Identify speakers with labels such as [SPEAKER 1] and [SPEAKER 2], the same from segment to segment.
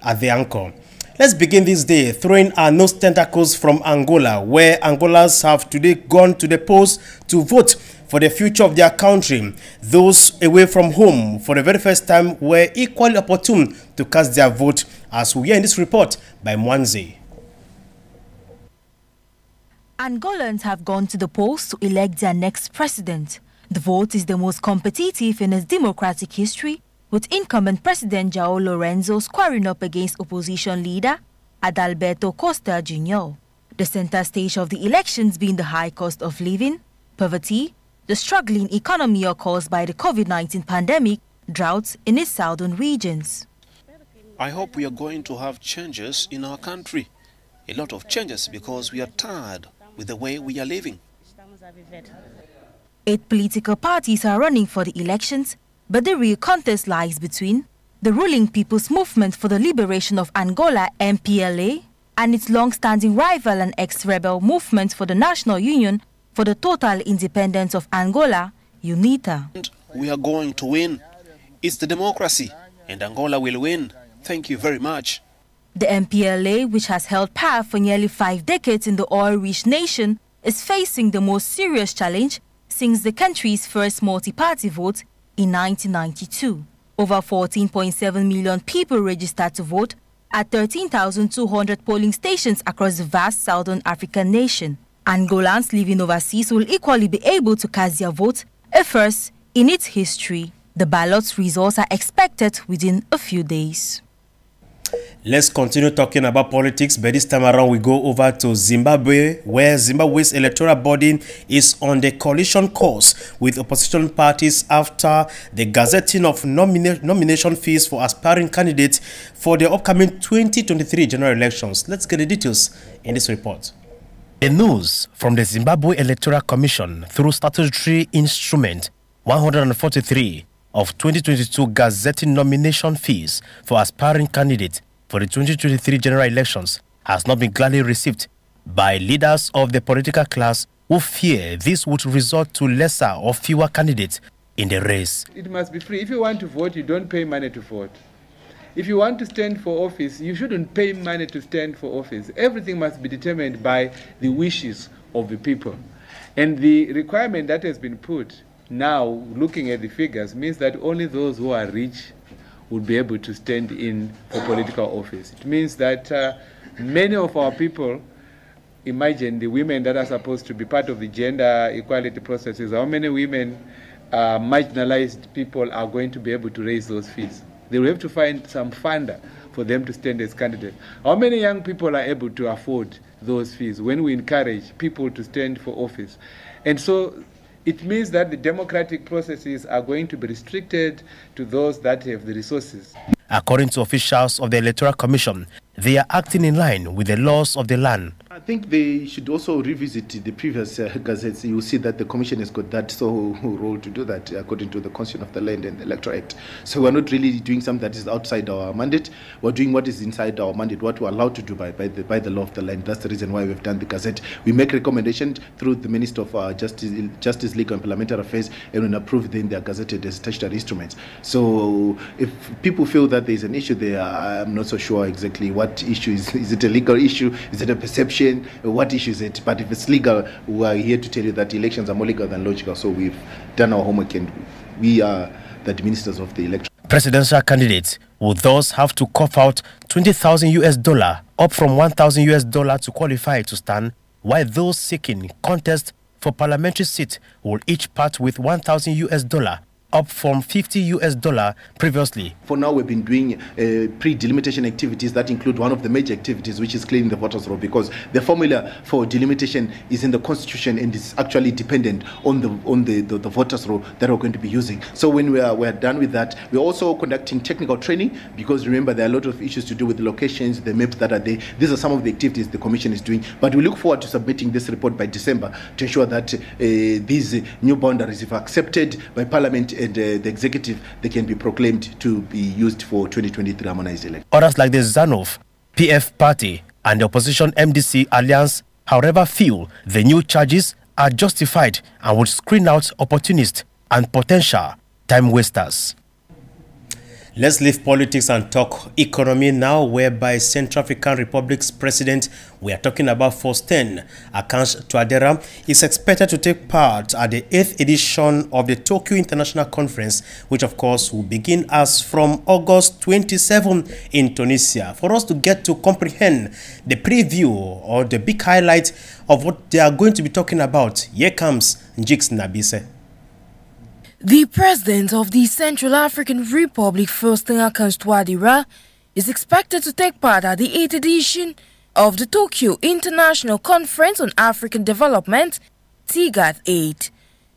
[SPEAKER 1] at the anchor. Let's begin this day throwing our nose tentacles from Angola, where Angolans have today gone to the polls to vote for the future of their country. Those away from home for the very first time were equally opportune to cast their vote, as we hear in this report by Mwanze.
[SPEAKER 2] Angolans have gone to the polls to elect their next president. The vote is the most competitive in its democratic history, with incumbent President João Lourenço squaring up against opposition leader Adalberto Costa Jr. The center stage of the elections being the high cost of living, poverty, the struggling economy caused by the COVID-19 pandemic, droughts in its southern regions.
[SPEAKER 3] I hope we are going to have changes in our country. A lot of changes, because we are tired with the way we are living.
[SPEAKER 2] 8 political parties are running for the elections, but the real contest lies between the ruling People's Movement for the Liberation of Angola, MPLA, and its long-standing rival and ex-rebel Movement for the National Union for the Total Independence of Angola, UNITA.
[SPEAKER 3] And we are going to win. It's the democracy, and Angola will win. Thank you very much.
[SPEAKER 2] The MPLA, which has held power for nearly 5 decades in the oil-rich nation, is facing the most serious challenge since the country's first multi-party vote in 1992. Over 14.7 million people registered to vote at 13,200 polling stations across the vast southern African nation. Angolans living overseas will equally be able to cast their vote, a first in its history. The ballot results are expected within a few days.
[SPEAKER 1] Let's continue talking about politics, but this time around we go over to Zimbabwe, where Zimbabwe's electoral body is on the coalition course with opposition parties after the gazetting of nomination fees for aspiring candidates for the upcoming 2023 general elections. Let's get the details in this report.
[SPEAKER 4] The news from the Zimbabwe Electoral Commission through statutory instrument 143 of 2022 gazetting nomination fees for aspiring candidates for the 2023 general elections has not been gladly received by leaders of the political class, who fear this would result to lesser or fewer candidates in the race.
[SPEAKER 5] It must be free. If you want to vote, you don't pay money to vote. If you want to stand for office, you shouldn't pay money to stand for office. Everything must be determined by the wishes of the people. And the requirement that has been put now, looking at the figures, means that only those who are rich would be able to stand in for political office. It means that many of our people, imagine the women that are supposed to be part of the gender equality processes, how many women, marginalized people, are going to be able to raise those fees? They will have to find some funder for them to stand as candidates. How many young people are able to afford those fees when we encourage people to stand for office? And so it means that the democratic processes are going to be restricted to those that have the resources.
[SPEAKER 4] According to officials of the Electoral Commission, they are acting in line with the laws of the land.
[SPEAKER 6] I think they should also revisit the previous gazettes. You will see that the Commission has got that role to do that according to the Constitution of the Land and the Electoral Act. So we're not really doing something that is outside our mandate. We're doing what is inside our mandate, what we're allowed to do by the law of the land. That's the reason why we've done the gazette. We make recommendations through the Minister of Justice, Legal and Parliamentary Affairs, and when approved, then they are gazetted as statutory instruments. So if people feel that there's an issue there, I'm not so sure exactly what issue is. Is it a legal issue? Is it a perception? What issue is it? But if it's legal, we are here to tell you that elections are more legal than logical. So we've done our homework, and we are the administrators of the election.
[SPEAKER 4] Presidential candidates will thus have to cough out $20,000, up from $1,000 to qualify to stand, while those seeking contest for parliamentary seat will each part with $1,000, up from $50 previously.
[SPEAKER 6] For now, we've been doing pre-delimitation activities that include one of the major activities, which is clearing the voters' roll, because the formula for delimitation is in the Constitution and is actually dependent on the voters' roll that we're going to be using. So when we're done with that, we're also conducting technical training, because remember, there are a lot of issues to do with the locations, the maps that are there. These are some of the activities the Commission is doing, but we look forward to submitting this report by December to ensure that these new boundaries, if accepted by Parliament and the executive, they can be proclaimed to be used for 2023 harmonized election.
[SPEAKER 4] Others like the ZANU PF party and the opposition MDC alliance, however, feel the new charges are justified and would screen out opportunists and potential time wasters.
[SPEAKER 1] Let's leave politics and talk economy now, whereby Central African Republic's president, we are talking about Faustin Archange Touadera, is expected to take part at the 8th edition of the Tokyo International Conference, which of course will begin as from August 27 in Tunisia. For us to get to comprehend the preview or the big highlight of what they are going to be talking about, here comes Njix Nabise.
[SPEAKER 7] The president of the Central African Republic, Faustin Archange Touadera, is expected to take part at the 8th edition of the Tokyo International Conference on African Development, TIGAD-8,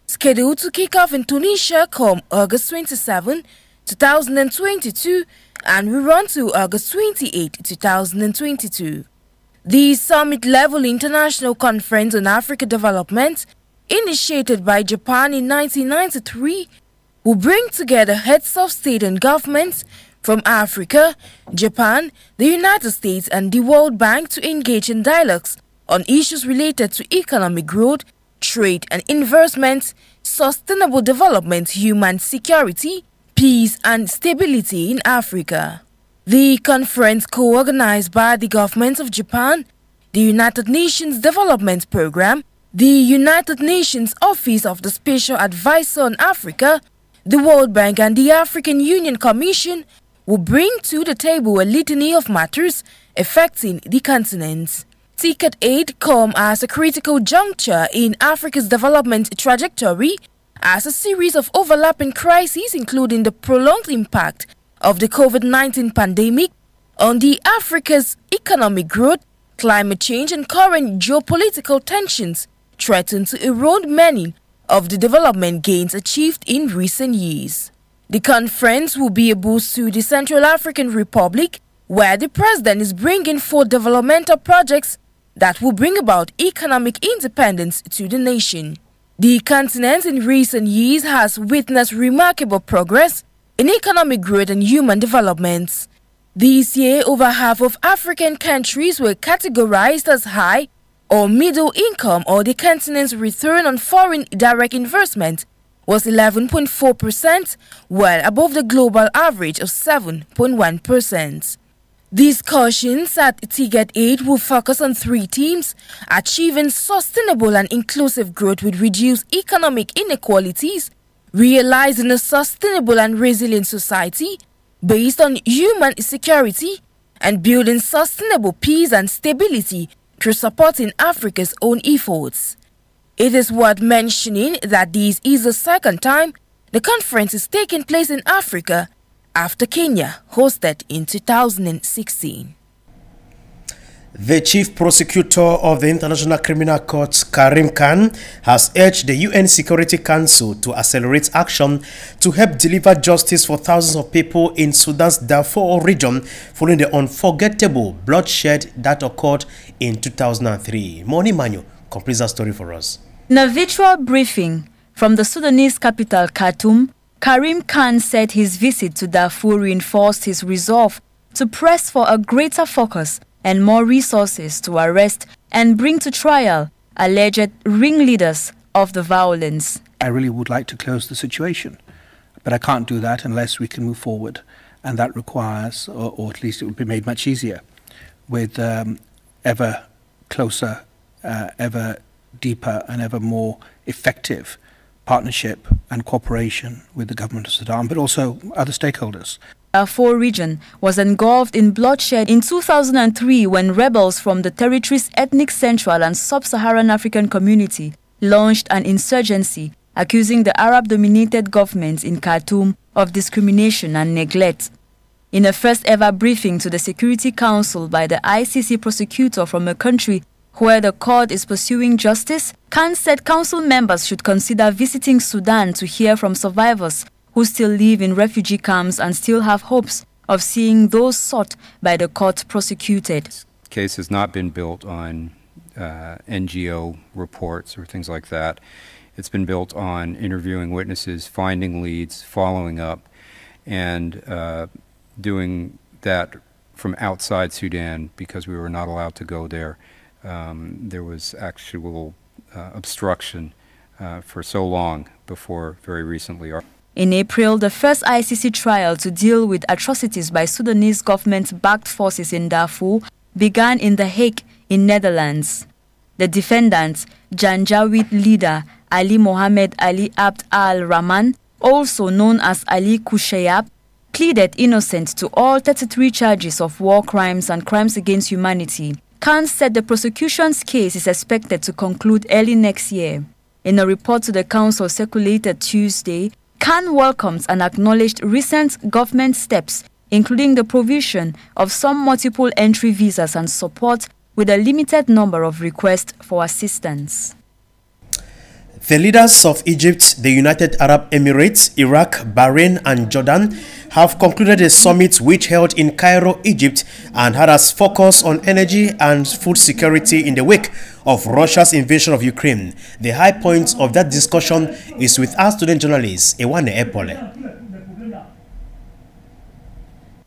[SPEAKER 7] scheduled to kick off in Tunisia come August 27, 2022, and will run to August 28, 2022. The summit-level international conference on African development, initiated by Japan in 1993, will bring together heads of state and governments from Africa, Japan, the United States and the World Bank to engage in dialogues on issues related to economic growth, trade and investment, sustainable development, human security, peace and stability in Africa. The conference, co-organized by the governments of Japan, the United Nations Development Programme, the United Nations Office of the Special Advisor on Africa, the World Bank and the African Union Commission will bring to the table a litany of matters affecting the continent. TIGAD-8 come as a critical juncture in Africa's development trajectory as a series of overlapping crises, including the prolonged impact of the COVID-19 pandemic on the Africa's economic growth, climate change and current geopolitical tensions threaten to erode many of the development gains achieved in recent years. The conference will be a boost to the Central African Republic, where the president is bringing forth developmental projects that will bring about economic independence to the nation. The continent in recent years has witnessed remarkable progress in economic growth and human development. This year, over half of African countries were categorized as high or middle income, or the continent's return on foreign direct investment was 11.4%, well above the global average of 7.1%. Discussions at TIGAD-8 will focus on three themes: achieving sustainable and inclusive growth with reduced economic inequalities, realizing a sustainable and resilient society based on human security, and building sustainable peace and stability through supporting Africa's own efforts. It is worth mentioning that this is the second time the conference is taking place in Africa after Kenya hosted in 2016.
[SPEAKER 1] The chief prosecutor of the International Criminal Court, Karim Khan, has urged the UN Security Council to accelerate action to help deliver justice for thousands of people in Sudan's Darfur region following the unforgettable bloodshed that occurred in 2003. Moni Manu completes that story for us.
[SPEAKER 2] In a virtual briefing from the Sudanese capital, Khartoum, Karim Khan said his visit to Darfur reinforced his resolve to press for a greater focus and more resources to arrest and bring to trial alleged ringleaders of the violence.
[SPEAKER 8] I really would like to close the situation, but I can't do that unless we can move forward, and that requires, or at least it would be made much easier, with ever closer, ever deeper and ever more effective partnership and cooperation with the government of Sudan, but also other stakeholders.
[SPEAKER 2] Darfur region was engulfed in bloodshed in 2003 when rebels from the territory's ethnic Central and Sub-Saharan African community launched an insurgency accusing the Arab-dominated government in Khartoum of discrimination and neglect. In a first-ever briefing to the Security Council by the ICC prosecutor from a country where the court is pursuing justice, Khan said council members should consider visiting Sudan to hear from survivors who still live in refugee camps and still have hopes of seeing those sought by the court prosecuted.
[SPEAKER 9] This case has not been built on NGO reports or things like that. It's been built on interviewing witnesses, finding leads, following up, and doing that from outside Sudan because we were not allowed to go there. There was actual obstruction for so long before very recently.
[SPEAKER 10] In April, the first ICC trial to deal with atrocities by Sudanese government-backed forces in Darfur began in The Hague, in Netherlands. The defendant, Janjaweed leader Ali Mohammed Ali Abd al-Rahman, also known as Ali Kushayab, pleaded innocent to all 33 charges of war crimes and crimes against humanity. Khan said the prosecution's case is expected to conclude early next year. In a report to the council circulated Tuesday, Khan welcomes and acknowledged recent government steps, including the provision of some multiple entry visas and support with a limited number of requests for assistance.
[SPEAKER 1] The leaders of Egypt, the United Arab Emirates, Iraq, Bahrain and Jordan have concluded a summit which held in Cairo, Egypt, and had as focus on energy and food security in the wake of Russia's invasion of Ukraine. The high point of that discussion is with our student journalist, Ewane Epole.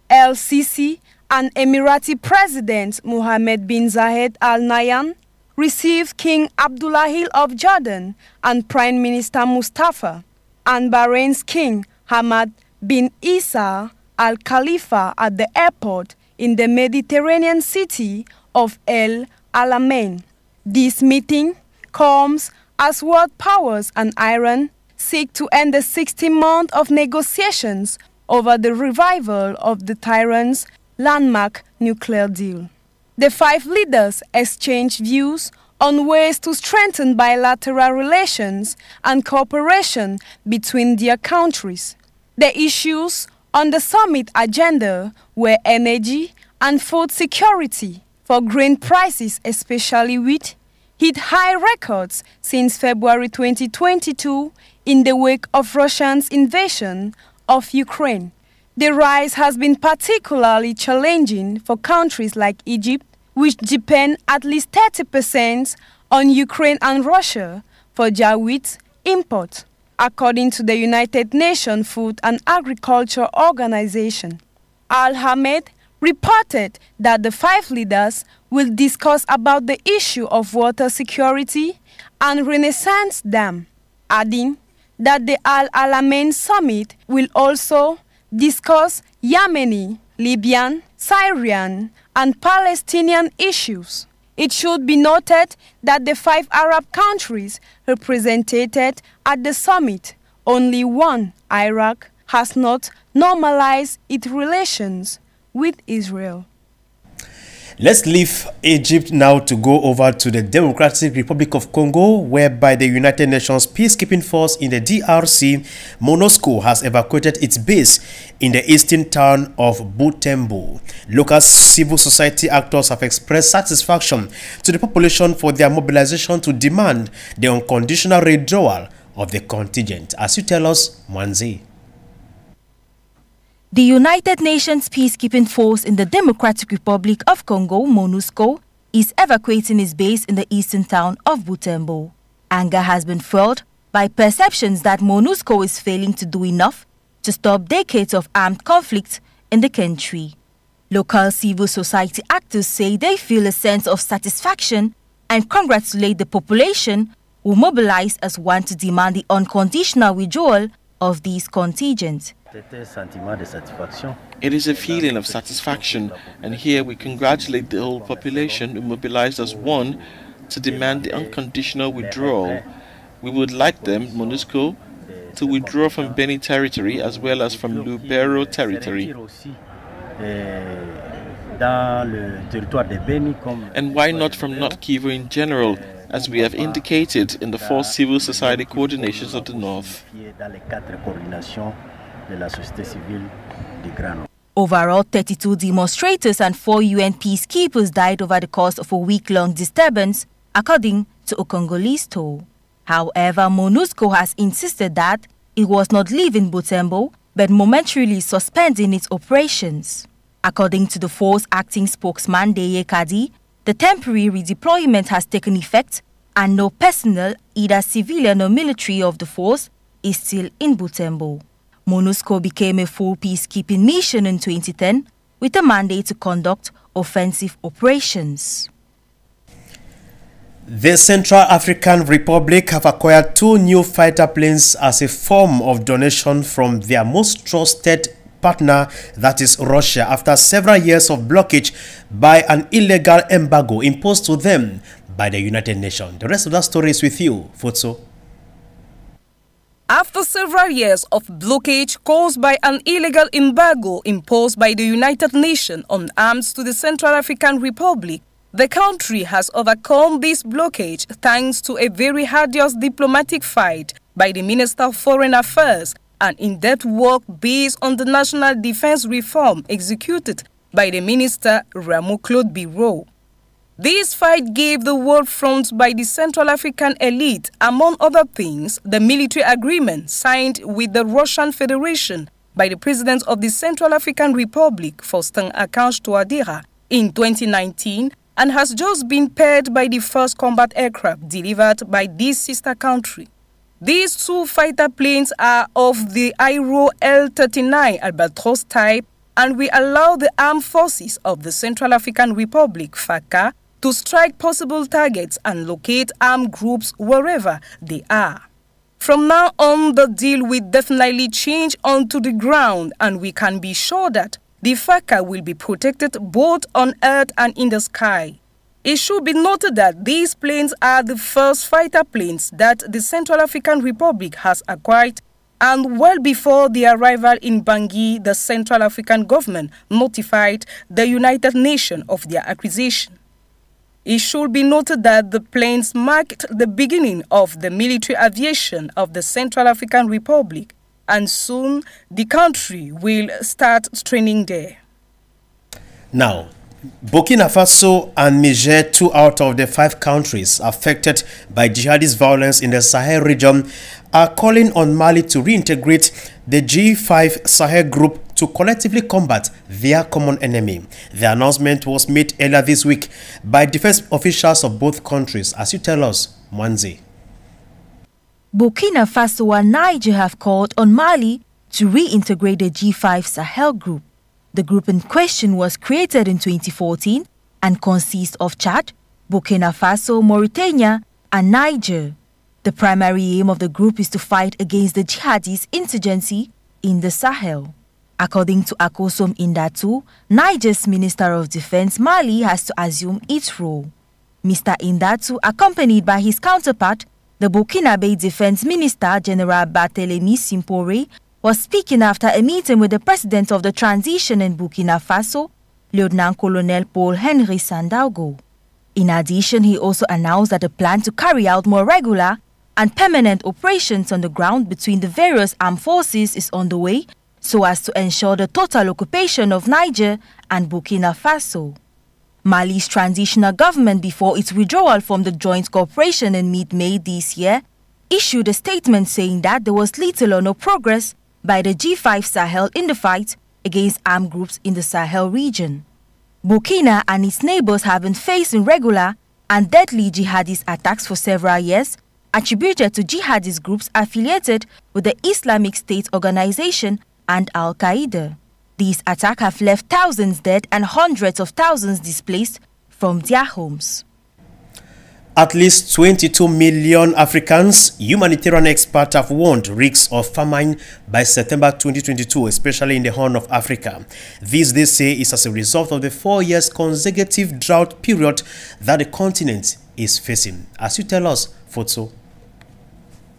[SPEAKER 11] El-Sisi and Emirati President Mohammed bin Zayed Al Nahyan received King Abdullahil of Jordan and Prime Minister Mustafa and Bahrain's King Hamad bin Isa Al Khalifa at the airport in the Mediterranean city of El Alamein. This meeting comes as world powers and Iran seek to end the 60 months of negotiations over the revival of the Tehran's landmark nuclear deal. The five leaders exchanged views on ways to strengthen bilateral relations and cooperation between their countries. The issues on the summit agenda were energy and food security, for grain prices, especially wheat, hit high records since February 2022 in the wake of Russia's invasion of Ukraine. The rise has been particularly challenging for countries like Egypt, which depend at least 30% on Ukraine and Russia for their wheat import, according to the United Nations Food and Agriculture Organization. Al-Hamed reported that the five leaders will discuss about the issue of water security and Renaissance Dam, adding that the Al Alamein summit will also discuss Yemeni, Libyan, Syrian, and Palestinian issues. It should be noted that the five Arab countries represented at the summit, only one, Iraq, has not normalized its relations with Israel.
[SPEAKER 1] Let's leave Egypt now to go over to the Democratic Republic of Congo, whereby the United Nations Peacekeeping Force in the DRC, MONUSCO, has evacuated its base in the eastern town of Butembo. Local civil society actors have expressed satisfaction to the population for their mobilization to demand the unconditional withdrawal of the contingent. As you tell us, Mwanzi.
[SPEAKER 2] The United Nations Peacekeeping Force in the Democratic Republic of Congo, MONUSCO, is evacuating its base in the eastern town of Butembo. Anger has been fueled by perceptions that MONUSCO is failing to do enough to stop decades of armed conflict in the country. Local civil society actors say they feel a sense of satisfaction and congratulate the population who mobilized as one to demand the unconditional withdrawal of these contingents.
[SPEAKER 12] It is a feeling of satisfaction, and here we congratulate the whole population who mobilized as one to demand the unconditional withdrawal. We would like them, MONUSCO, to withdraw from Beni territory as well as from Lubero territory. And why not from North Kivu in general, as we have indicated in the 4 civil society coordinations of the North.
[SPEAKER 2] Overall, 32 demonstrators and 4 UN peacekeepers died over the course of a week-long disturbance, according to a Congolese toll. However, MONUSCO has insisted that it was not leaving Butembo, but momentarily suspending its operations. According to the force acting spokesman Deye Kadi, the temporary redeployment has taken effect and no personnel, either civilian or military, of the force is still in Butembo. MONUSCO became a full peacekeeping mission in 2010 with a mandate to conduct offensive operations.
[SPEAKER 1] The Central African Republic have acquired 2 new fighter planes as a form of donation from their most trusted partner, that is Russia, after several years of blockage by an illegal embargo imposed to them by the United Nations. The rest of that story is with you, Futso.
[SPEAKER 13] After several years of blockage caused by an illegal embargo imposed by the United Nations on arms to the Central African Republic, the country has overcome this blockage thanks to a very arduous diplomatic fight by the Minister of Foreign Affairs and in-depth work based on the national defense reform executed by the Minister Ramon-Claude Biron. This fight gave the world front by the Central African elite, among other things, the military agreement signed with the Russian Federation by the President of the Central African Republic, Faustin-Archange Touadéra, in 2019, and has just been paired by the first combat aircraft delivered by this sister country. These 2 fighter planes are of the Aero L-39 Albatros type and will allow the armed forces of the Central African Republic, FACA, to strike possible targets and locate armed groups wherever they are. From now on, the deal will definitely change onto the ground, and we can be sure that the FACA will be protected both on earth and in the sky. It should be noted that these planes are the first fighter planes that the Central African Republic has acquired, and well before their arrival in Bangui, the Central African government notified the United Nations of their acquisition. It should be noted that the planes marked the beginning of the military aviation of the Central African Republic, and soon the country will start training there.
[SPEAKER 1] Now, Burkina Faso and Niger, 2 out of the 5 countries affected by jihadist violence in the Sahel region, are calling on Mali to reintegrate the G5 Sahel group to collectively combat their common enemy. The announcement was made earlier this week by defense officials of both countries. As you tell us, Mwanzi.
[SPEAKER 2] Burkina Faso and Niger have called on Mali to reintegrate the G5 Sahel group. The group in question was created in 2014 and consists of Chad, Burkina Faso, Mauritania, and Niger. The primary aim of the group is to fight against the jihadist insurgency in the Sahel. According to Akossom Indatu, Niger's Minister of Defense, Mali has to assume its role. Mr. Indatu, accompanied by his counterpart, the Burkinabe Defense Minister, General Barthélemy Simpore, was speaking after a meeting with the president of the transition in Burkina Faso, Lieutenant Colonel Paul-Henri Sandaogo. In addition, he also announced that a plan to carry out more regular and permanent operations on the ground between the various armed forces is on the way, so as to ensure the total occupation of Niger and Burkina Faso. Mali's transitional government, before its withdrawal from the joint cooperation in mid-May this year, issued a statement saying that there was little or no progress by the G5 Sahel in the fight against armed groups in the Sahel region. Burkina and its neighbors have been facing regular and deadly jihadist attacks for several years, attributed to jihadist groups affiliated with the Islamic State organization and Al-Qaeda. These attacks have left thousands dead and hundreds of thousands displaced from their homes.
[SPEAKER 1] At least 22 million Africans, humanitarian experts have warned risks of famine by September 2022, especially in the Horn of Africa. This, they say, is as a result of the 4 years consecutive drought period that the continent is facing. As you tell us, Fotso.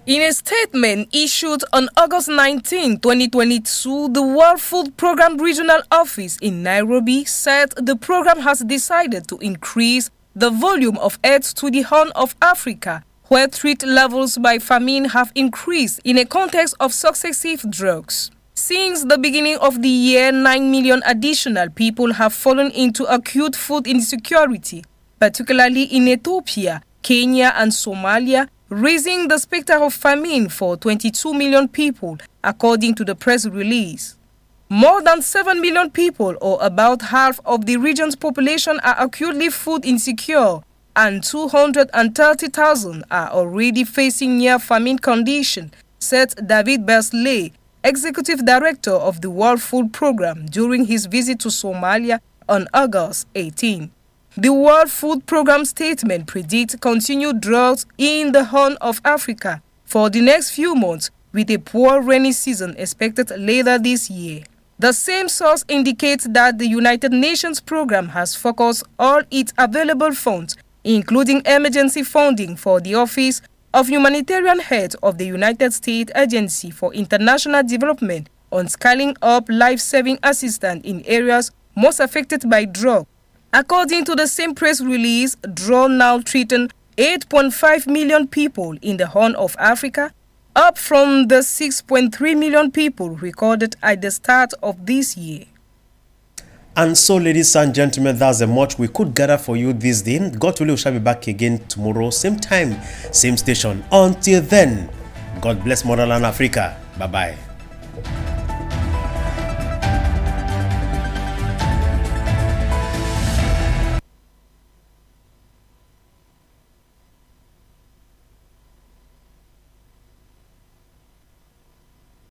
[SPEAKER 13] In a statement issued on August 19, 2022, the World Food Programme Regional Office in Nairobi said the program has decided to increase the volume of aid to the Horn of Africa, where threat levels by famine have increased in a context of successive droughts. Since the beginning of the year, 9 million additional people have fallen into acute food insecurity, particularly in Ethiopia, Kenya, and Somalia, raising the specter of famine for 22 million people, according to the press release. More than 7 million people, or about half of the region's population, are acutely food insecure, and 230,000 are already facing near-famine condition, said David Bersley, Executive Director of the World Food Programme, during his visit to Somalia on August 18. The World Food Programme statement predicts continued drought in the Horn of Africa for the next few months, with a poor rainy season expected later this year. The same source indicates that the United Nations program has focused all its available funds, including emergency funding for the Office of Humanitarian Head of the United States Agency for International Development, on scaling up life-saving assistance in areas most affected by drought. According to the same press release, drought now threatens 8.5 million people in the Horn of Africa, up from the 6.3 million people recorded at the start of this year.
[SPEAKER 1] And so, ladies and gentlemen, that's the much we could gather for you this day. God willing, we shall be back again tomorrow, same time, same station. Until then, God bless Motherland Africa. Bye-bye.